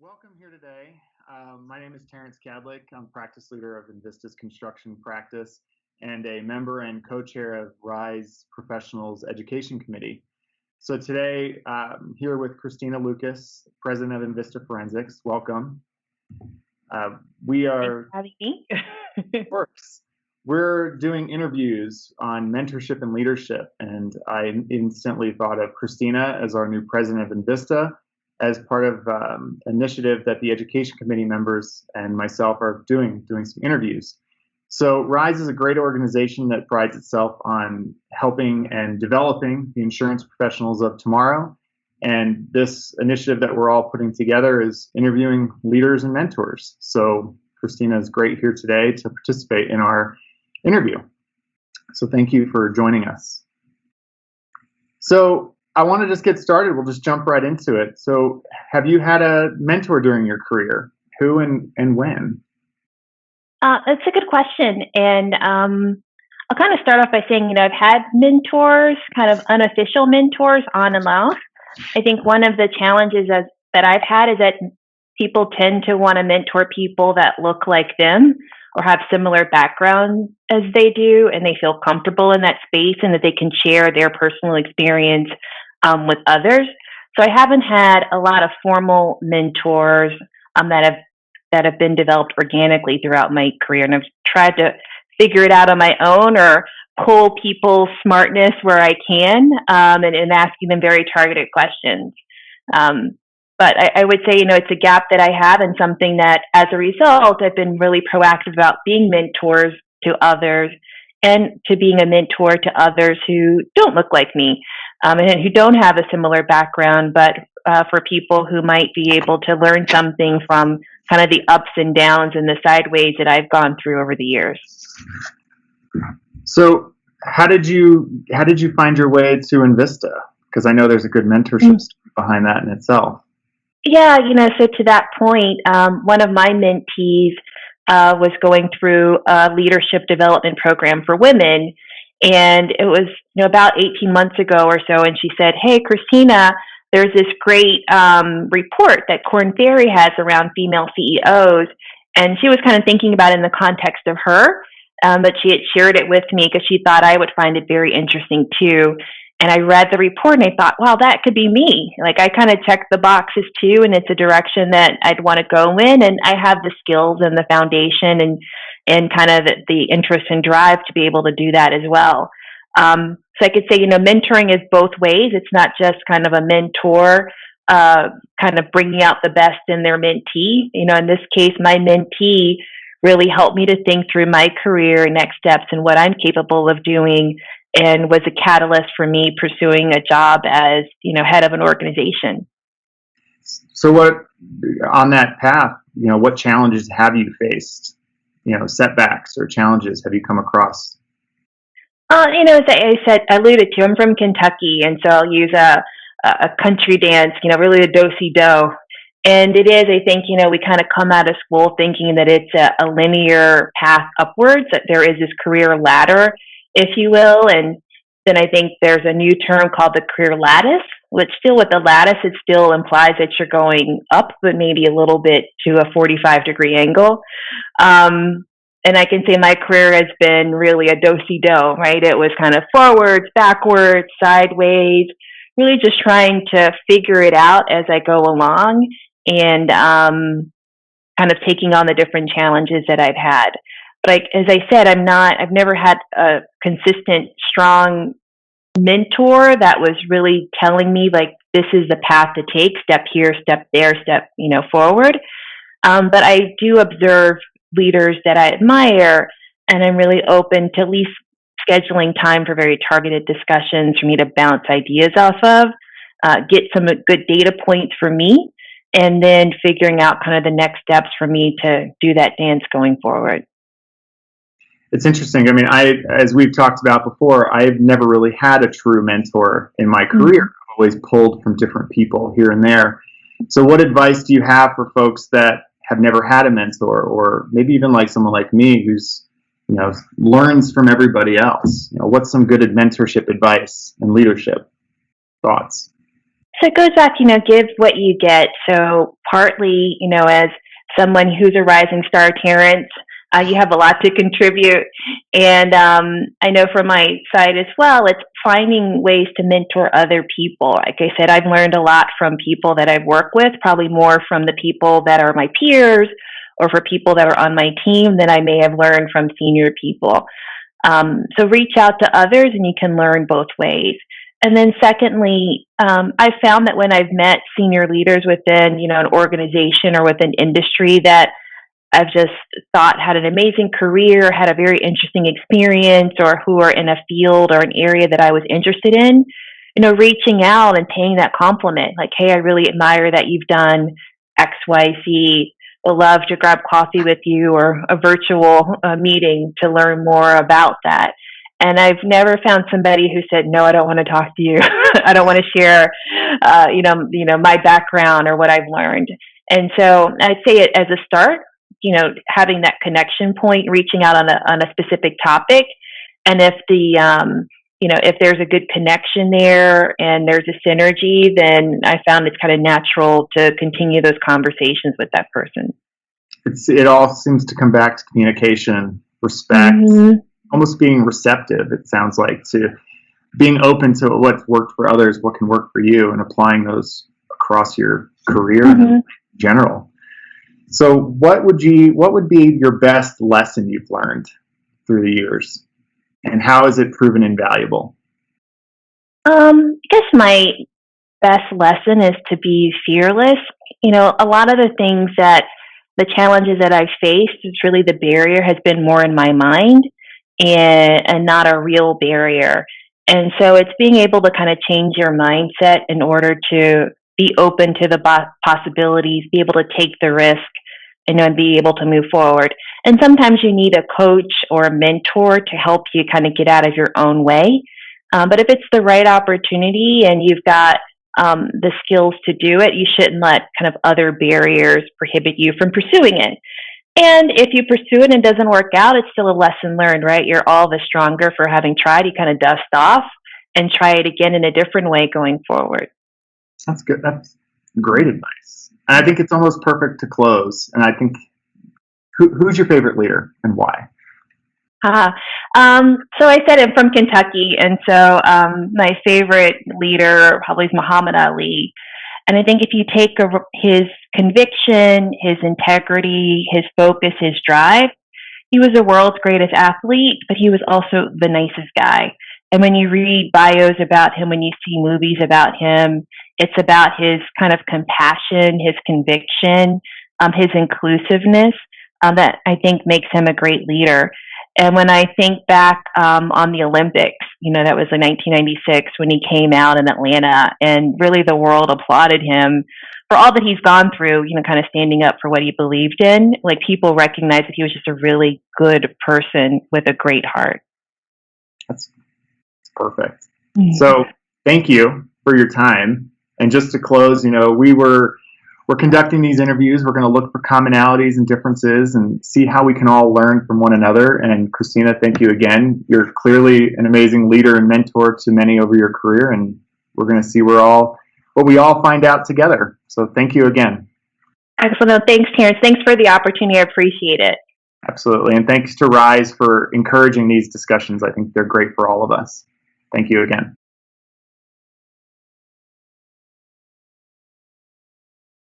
Welcome here today. My name is Terence Kadlec. I'm practice leader of Invista's construction practice and a member and co-chair of RISE Professionals Education Committee. So today, here with Christina Lucas, President of Envista Forensics. Welcome. We are having me. Works. We're doing interviews on mentorship and leadership, and I instantly thought of Christina as our new President of Invista, as part of initiative that the education committee members and myself are doing some interviews. So RISE is a great organization that prides itself on helping and developing the insurance professionals of tomorrow. And this initiative that we're all putting together is interviewing leaders and mentors. So Christina is great here today to participate in our interview. So thank you for joining us. So I want to just get started. We'll just jump right into it. So have you had a mentor during your career? Who and when? That's a good question. And I'll kind of start off by saying, I've had mentors, kind of unofficial mentors on and off. I think one of the challenges that I've had is that people tend to want to mentor people that look like them or have similar backgrounds as they do, and they feel comfortable in that space and that they can share their personal experience with others. So I haven't had a lot of formal mentors that have been developed organically throughout my career, and I've tried to figure it out on my own or pull people's smartness where I can, and asking them very targeted questions. But I would say, it's a gap that I have, and something that, as a result, I've been really proactive about being mentors to others and to being a mentor to others who don't look like me, and who don't have a similar background, but for people who might be able to learn something from kind of the ups and downs and the sideways that I've gone through over the years. So how did you find your way to Invista? Because I know there's a good mentorship story behind that in itself. Yeah, so to that point, one of my mentees was going through a leadership development program for women, and it was about 18 months ago or so, and she said, "Hey, Christina, there's this great report that Korn Ferry has around female CEOs," and she was kind of thinking about it in the context of her, but she had shared it with me because she thought I would find it very interesting too. And I read the report and I thought, wow, that could be me. Like, I kind of checked the boxes too, and it's a direction that I'd want to go in, and I have the skills and the foundation and kind of the interest and drive to be able to do that as well. So I could say, mentoring is both ways. It's not just kind of a mentor kind of bringing out the best in their mentee. In this case, my mentee really helped me to think through my career and next steps and what I'm capable of doing, and was a catalyst for me pursuing a job as, head of an organization. So what, on that path, what challenges have you faced? Setbacks or challenges have you come across? As I alluded to, I'm from Kentucky, and so I'll use a country dance, really a dosey do. And it is, I think, we kind of come out of school thinking that it's a linear path upwards, that there is this career ladder, if you will. And then I think there's a new term called the career lattice, which still with the lattice, it still implies that you're going up, but maybe a little bit to a 45-degree angle. And I can say my career has been really a do-si-do, right? It was kind of forwards, backwards, sideways, really just trying to figure it out as I go along, and kind of taking on the different challenges that I've had. But as I said, I've never had a consistent, strong mentor that was really telling me, like, this is the path to take, step here, step there, step, forward. But I do observe leaders that I admire, and I'm really open to at least scheduling time for very targeted discussions for me to bounce ideas off of, get some good data points for me, and then figuring out kind of the next steps for me to do that dance going forward. It's interesting. I mean, as we've talked about before, I've never really had a true mentor in my career. I've always pulled from different people here and there. So what advice do you have for folks that have never had a mentor, or maybe even like someone like me who's, learns from everybody else? What's some good mentorship advice and leadership thoughts? So it goes back, give what you get. So partly, as someone who's a rising star, Terrence, you have a lot to contribute. And I know from my side as well, it's finding ways to mentor other people. Like I said, I've learned a lot from people that I've worked with, probably more from the people that are my peers or for people that are on my team than I may have learned from senior people. So reach out to others and you can learn both ways. And then secondly, I've found that when I've met senior leaders within, an organization or within industry that I've just thought had an amazing career, had a very interesting experience, or who are in a field or an area that I was interested in, reaching out and paying that compliment, like, hey, I really admire that you've done X, Y, Z. Would love to grab coffee with you or a virtual meeting to learn more about that. And I've never found somebody who said, no, I don't want to talk to you. I don't want to share, my background or what I've learned. And so I'd say it as a start, having that connection point, reaching out on a specific topic. And if if there's a good connection there and there's a synergy, then I found it's kind of natural to continue those conversations with that person. It all seems to come back to communication, respect, almost being receptive, it sounds like, to being open to what's worked for others, what can work for you, and applying those across your career in general. So what would be your best lesson you've learned through the years? And how has it proven invaluable? I guess my best lesson is to be fearless. A lot of the challenges that I've faced, it's really the barrier has been more in my mind and not a real barrier. And so it's being able to kind of change your mindset in order to be open to the possibilities, be able to take the risk, and be able to move forward. And sometimes you need a coach or a mentor to help you kind of get out of your own way. But if it's the right opportunity and you've got the skills to do it, you shouldn't let kind of other barriers prohibit you from pursuing it. And if you pursue it and it doesn't work out, it's still a lesson learned, right? You're all the stronger for having tried. You kind of dust off and try it again in a different way going forward. That's good. That's great advice. And I think it's almost perfect to close. And I think, who's your favorite leader and why? So I said I'm from Kentucky, and so my favorite leader probably is Muhammad Ali. And I think if you take his conviction, his integrity, his focus, his drive, he was the world's greatest athlete, but he was also the nicest guy. And when you read bios about him, when you see movies about him, it's about his kind of compassion, his conviction, his inclusiveness, that I think makes him a great leader. And when I think back on the Olympics, that was in 1996 when he came out in Atlanta, and really the world applauded him for all that he's gone through, kind of standing up for what he believed in. Like, people recognized that he was just a really good person with a great heart. That's perfect. Mm-hmm. So thank you for your time. And just to close, we're conducting these interviews. We're going to look for commonalities and differences and see how we can all learn from one another. And Christina, thank you again. You're clearly an amazing leader and mentor to many over your career, and we're going to see what we all find out together. So thank you again. Excellent. Thanks, Terrence. Thanks for the opportunity. I appreciate it. Absolutely. And thanks to Rise for encouraging these discussions. I think they're great for all of us. Thank you again.